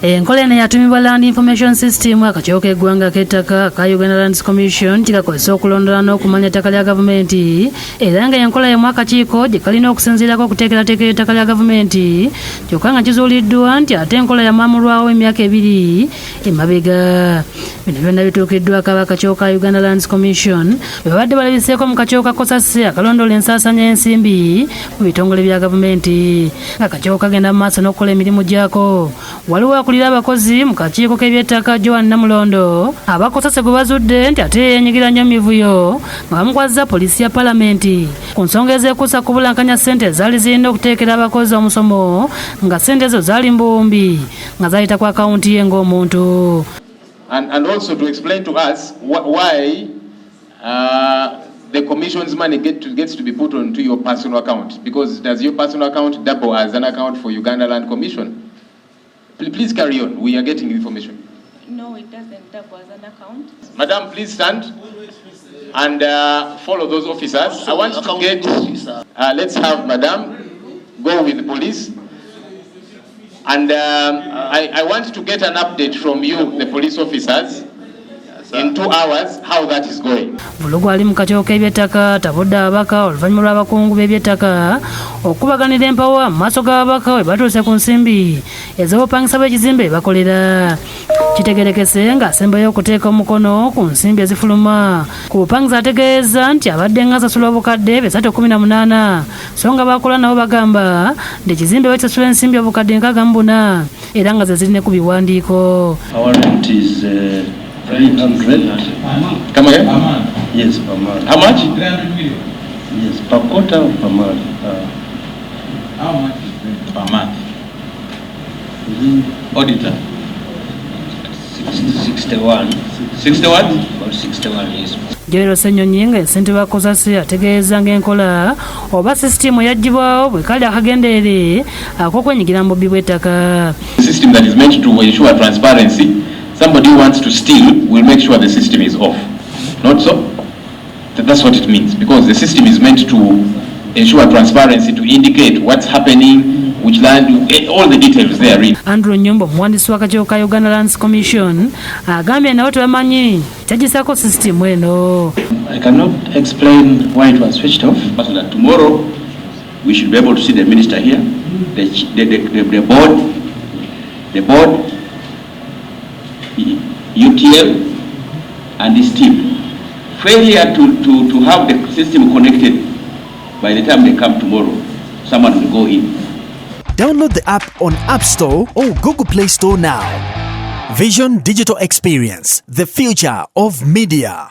Enkola eno yatumibwa Land Information System akakiiko k'eggwanga k'ettaka ka Uganda Lands Commission tikakozesa okulondola n'okumanya ettaka lya gavumenti era nga enkola y'emu akakiiko gye kalina okusinziirako okuteekerateekera ettaka lya gavumenti kyokka nga kizuuliddwa nti ate enkola yamwamulwawo emyaka 2 emabega. Bino byonna bituukiddwako ab'akakiiko ka Uganda Lands Commission bwe babadde balabiseeko mu kakiiko ka Kosasi akalondoola ensaasanya y'ensimbi mu bitongole bya gavumenti nga akakiiko kagenda mu maaso n'okukola emirimu gyako. Waliwo akulira abakozi mu kakiiko k'ebyettaka Joan Namulondo abakosase gwe bazudde nti ate yeenyigira nnyo emivuyo nga bamukwazza poliisi ya palamenti ku nsonga ezeekuusa ku bulankanya ssente ezaali zirina okuteekera abakozi omusomo nga ssente ezo zaali mbuwumbi nga zayita ku akawunti ye ng'omuntu. And also to explain to us why the commission's money gets to be put onto your personal account, because does your personal account double as an account for Uganda Land Commission? Please carry on. We are getting information. No, it doesn't double as an account. Madam, please stand and follow those officers. I want to get, let's have Madam go with the police. And I want to get an update from you, the police officers, in 2 hours, how that is going. Vulugu ali mu kakiiko k'ebyettaka tabudde ababaka oluvannyuma lw'abakungu b'ebyettaka okubaganira empawa mu maaso g'ababaka we batuuse ku nsimbi ez'obupangisa bw'ekizimbe bakolera. Kitegerekese ng'asembayo okuteeka omukono ku nsimbi ezifuluma ku bupangisa. Ategeeza nti abadde ng'asasula obukadde $318 so nga bakola nabo bagamba nti ekizimbe bakisasula ensimbi obukadde 64 era nga ze zirina ku biwandiiko. Our rent is 300. Come again? Yes, per month. How much? 300 million. Yes, per quarter or per month. How much is it per month? Auditor. 61. 61? About 61 years. Joero Senyonyi nga ssentebe wa Kosasi ategeeza ng'enkola oba sisitimu eyaggyibwawo bwe kali akagendeere ak'okwenyigira mu bubbi bw'ettaka. The system that is meant to ensure transparency, somebody who wants to steal will make sure the system is off. Not so? That's what it means, because the system is meant to ensure transparency, to indicate what's happening, which land, all the details there. Andrew Nyombo, omuwandiisi w'akakiiko ka Uganda Lands Commission, agambye nabo tebamanyi kyagisaako sisitimu eno. I cannot explain why it was switched off. But tomorrow we should be able to see the minister here, the board, UTL and his team. Failure to have the system connected, by the time they come tomorrow, someone will go in. Download the app on App Store or Google Play Store now. Vision Digital Experience, the future of media.